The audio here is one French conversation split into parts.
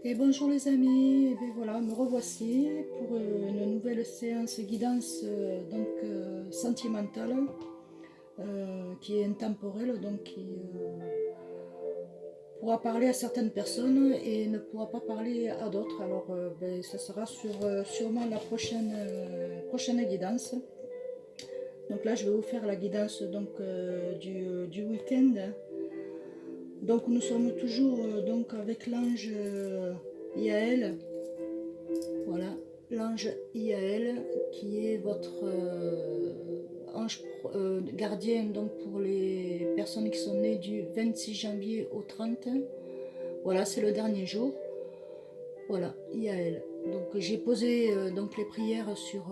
Et bonjour les amis, et bien voilà, me revoici pour une nouvelle séance guidance sentimentale qui est intemporelle, donc qui pourra parler à certaines personnes et ne pourra pas parler à d'autres. Alors ça sera sur sûrement la prochaine guidance. Donc là je vais vous faire la guidance du week-end. Donc nous sommes toujours donc avec l'ange Yael. Voilà, l'ange Iaël qui est votre ange gardien donc pour les personnes qui sont nées du 26 janvier au 30. Voilà, c'est le dernier jour. Voilà, Iaël. Donc j'ai posé donc les prières sur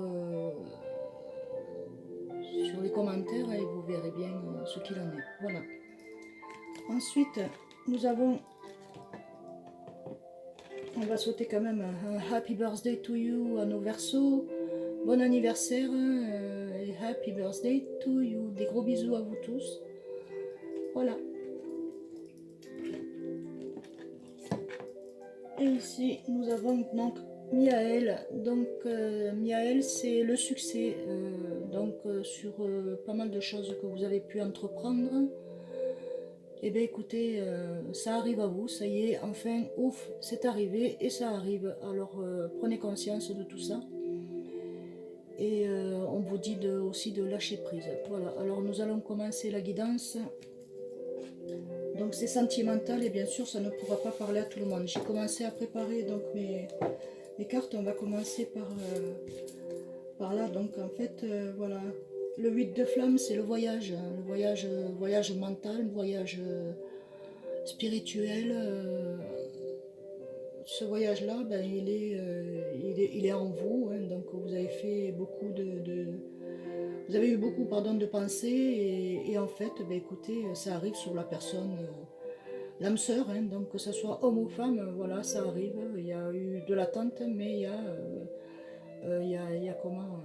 les commentaires et vous verrez bien ce qu'il en est. Voilà. Ensuite, nous avons, on va souhaiter quand même un happy birthday to you à nos Verseaux. Bon anniversaire et happy birthday to you. Des gros bisous à vous tous. Voilà. Et ici, nous avons donc Miaël. Donc, Miaël, c'est le succès. Sur pas mal de choses que vous avez pu entreprendre. Eh bien, écoutez, ça arrive à vous. Ça y est, enfin, ouf, c'est arrivé et ça arrive. Alors, prenez conscience de tout ça. Et on vous dit aussi de lâcher prise. Voilà, alors nous allons commencer la guidance. Donc c'est sentimental et bien sûr ça ne pourra pas parler à tout le monde. J'ai commencé à préparer donc mes cartes. On va commencer par là. Donc en fait voilà, le 8 de flamme c'est le voyage, hein. Le voyage mental, le voyage spirituel. Ce voyage là ben, il est en vous, hein. Donc vous avez fait beaucoup vous avez eu beaucoup pardon, de pensées et en fait ben, écoutez ça arrive sur la personne. L'âme sœur, hein, donc que ce soit homme ou femme, voilà, ça arrive. Il y a eu de l'attente, mais il y a comment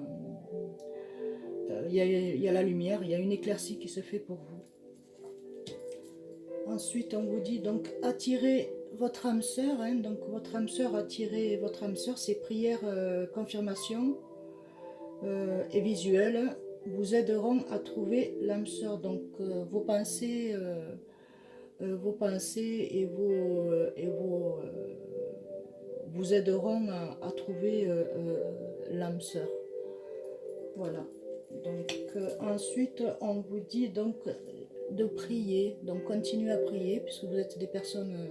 il y a la lumière, il y a une éclaircie qui se fait pour vous. Ensuite, on vous dit donc attirez votre âme sœur, hein, donc votre âme sœur, attirez votre âme sœur, c'est prières, confirmation et visuel vous aideront à trouver l'âme sœur. Donc vos pensées et vos vous aideront à trouver l'âme sœur. Voilà. Donc ensuite, on vous dit donc de prier. Donc continuez à prier puisque vous êtes des personnes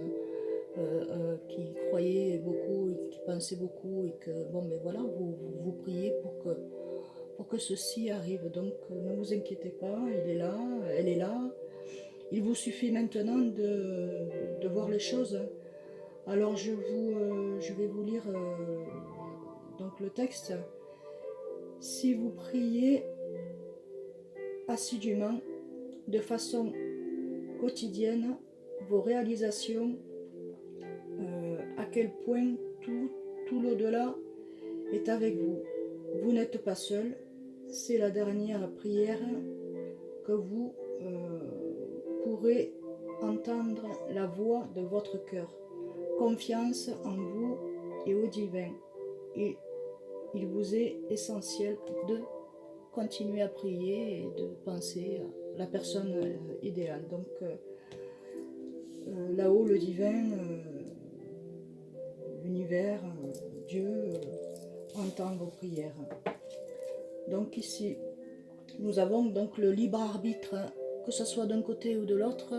qui croyaient beaucoup et qui pensaient beaucoup et que bon, mais voilà, vous priez pour que ceci arrive. Donc ne vous inquiétez pas, il est là, elle est là. Il vous suffit maintenant de voir les choses. Alors je vais vous lire donc le texte. Si vous priez assidûment, de façon quotidienne, vos réalisations, à quel point tout l'au-delà est avec vous. Vous n'êtes pas seul, c'est la dernière prière que vous pourrez entendre la voix de votre cœur. Confiance en vous et au divin. Et il vous est essentiel de continuer à prier et de penser à la personne idéale. Donc là-haut, le divin, l'univers, Dieu entend vos prières. Donc ici, nous avons donc le libre arbitre, que ce soit d'un côté ou de l'autre,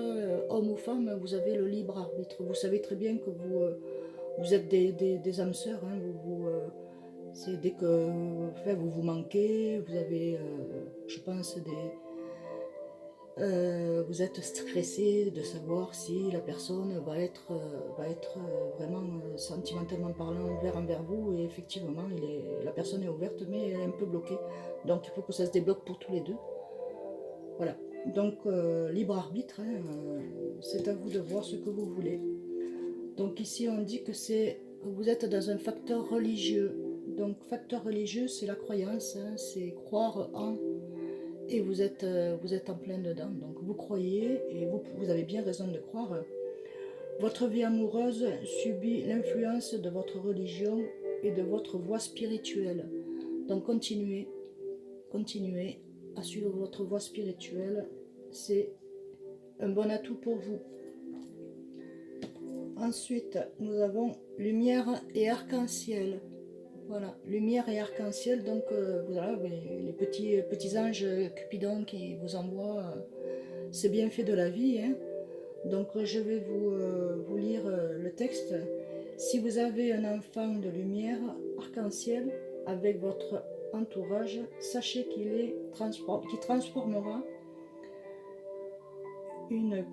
homme ou femme, vous avez le libre arbitre. Vous savez très bien que vous êtes des âmes sœurs, hein, c'est dès que enfin, vous vous manquez, vous avez, je pense, vous êtes stressé de savoir si la personne va être vraiment sentimentalement parlant ouvert envers vous et effectivement la personne est ouverte mais elle est un peu bloquée. Donc il faut que ça se débloque pour tous les deux. Voilà. Donc libre arbitre, hein, c'est à vous de voir ce que vous voulez. Donc ici on dit que vous êtes dans un facteur religieux. Donc facteur religieux c'est la croyance, hein, c'est croire en et vous êtes en plein dedans. Donc vous croyez et vous avez bien raison de croire Votre vie amoureuse subit l'influence de votre religion et de votre voie spirituelle. Donc continuez à suivre votre voie spirituelle, c'est un bon atout pour vous. Ensuite, nous avons lumière et arc-en-ciel. Voilà, lumière et arc-en-ciel, donc voilà, les petits anges Cupidon qui vous envoient ces bienfaits de la vie. Hein. Donc je vais vous lire le texte. Si vous avez un enfant de lumière arc-en-ciel avec votre entourage, sachez qu'il transformera une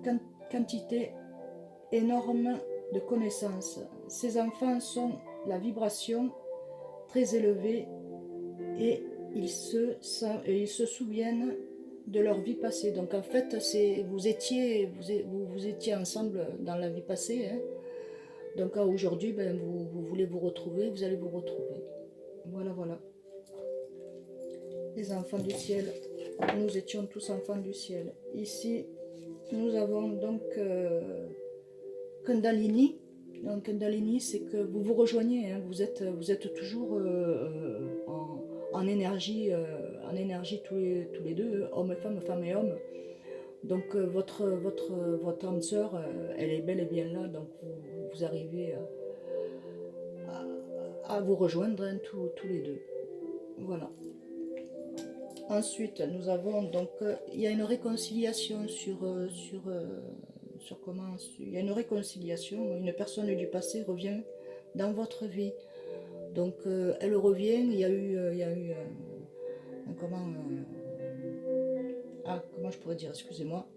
quantité énorme de connaissances. Ces enfants sont la vibration très élevée et ils se souviennent de leur vie passée. Donc en fait, vous étiez ensemble dans la vie passée. Hein. Donc aujourd'hui, ben, vous voulez vous retrouver, vous allez vous retrouver. Voilà, voilà. Les enfants du ciel, nous étions tous enfants du ciel. Ici, nous avons donc Kundalini. Donc Kundalini, c'est que vous vous rejoignez, hein, vous êtes toujours en énergie tous les deux, hommes et femmes, femmes et hommes. Donc votre âme sœur, elle est bel et bien là, donc vous arrivez à vous rejoindre hein, tous les deux. Voilà. Ensuite, nous avons donc, il y a une réconciliation sur comment, il y a une réconciliation, une personne du passé revient dans votre vie. Donc elle revient, il y a eu comment je pourrais dire, excusez-moi.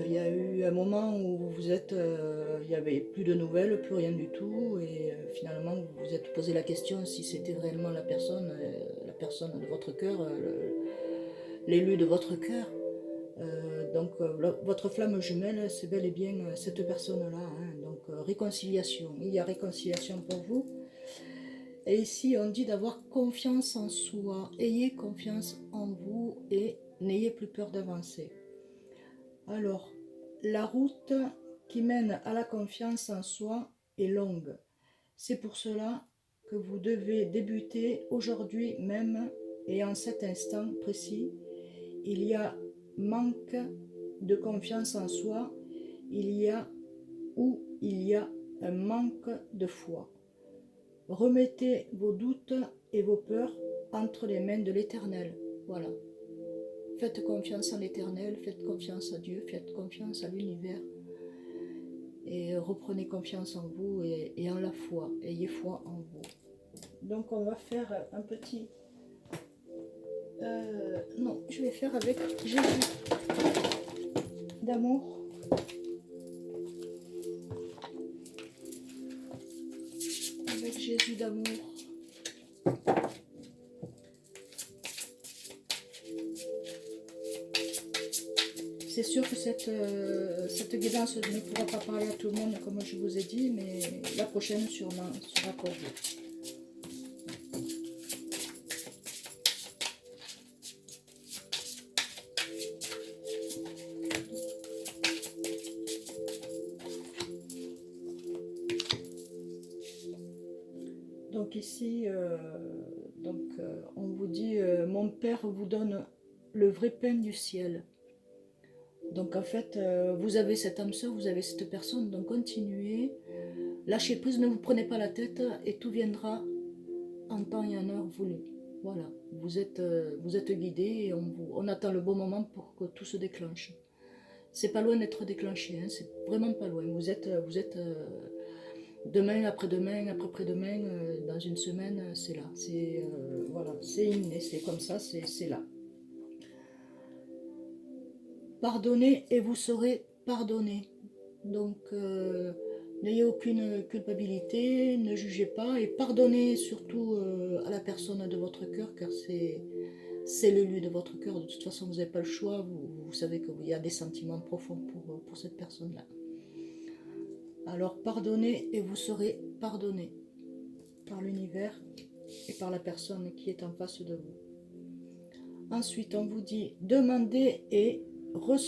Il y a eu un moment où il n'y avait plus de nouvelles, plus rien du tout, et finalement vous vous êtes posé la question si c'était réellement la personne de votre cœur, l'élu de votre cœur. Donc votre flamme jumelle, c'est bel et bien cette personne-là. Hein. Donc réconciliation, il y a réconciliation pour vous. Et ici on dit d'avoir confiance en soi, ayez confiance en vous et n'ayez plus peur d'avancer. Alors, la route qui mène à la confiance en soi est longue. C'est pour cela que vous devez débuter aujourd'hui même et en cet instant précis. Il y a manque de confiance en soi, il y a un manque de foi. Remettez vos doutes et vos peurs entre les mains de l'Éternel. Voilà. Faites confiance en l'Éternel, faites confiance à Dieu, faites confiance à l'univers. Et reprenez confiance en vous et en la foi. Ayez foi en vous. Donc on va faire un petit... non, je vais faire avec Jésus d'amour. Avec Jésus d'amour. C'est sûr que cette guidance ne pourra pas parler à tout le monde comme je vous ai dit, mais la prochaine sûrement sera pour vous. Donc ici, on vous dit, mon Père vous donne le vrai pain du ciel. Donc en fait, vous avez cette âme sœur, vous avez cette personne, donc continuez, lâchez prise, ne vous prenez pas la tête et tout viendra en temps et en heure voulu. Voilà, vous êtes guidé et on attend le bon moment pour que tout se déclenche. C'est pas loin d'être déclenché, hein, c'est vraiment pas loin. Vous êtes demain, après-demain, après-après-demain, dans une semaine, c'est là. C'est voilà, c'est inné, c'est comme ça, c'est là. Pardonnez et vous serez pardonné. Donc, n'ayez aucune culpabilité, ne jugez pas et pardonnez surtout à la personne de votre cœur, car c'est l'élu de votre cœur. De toute façon, vous n'avez pas le choix, vous savez qu'il y a des sentiments profonds pour cette personne-là. Alors, pardonnez et vous serez pardonné par l'univers et par la personne qui est en face de vous. Ensuite, on vous dit, demandez et recevez.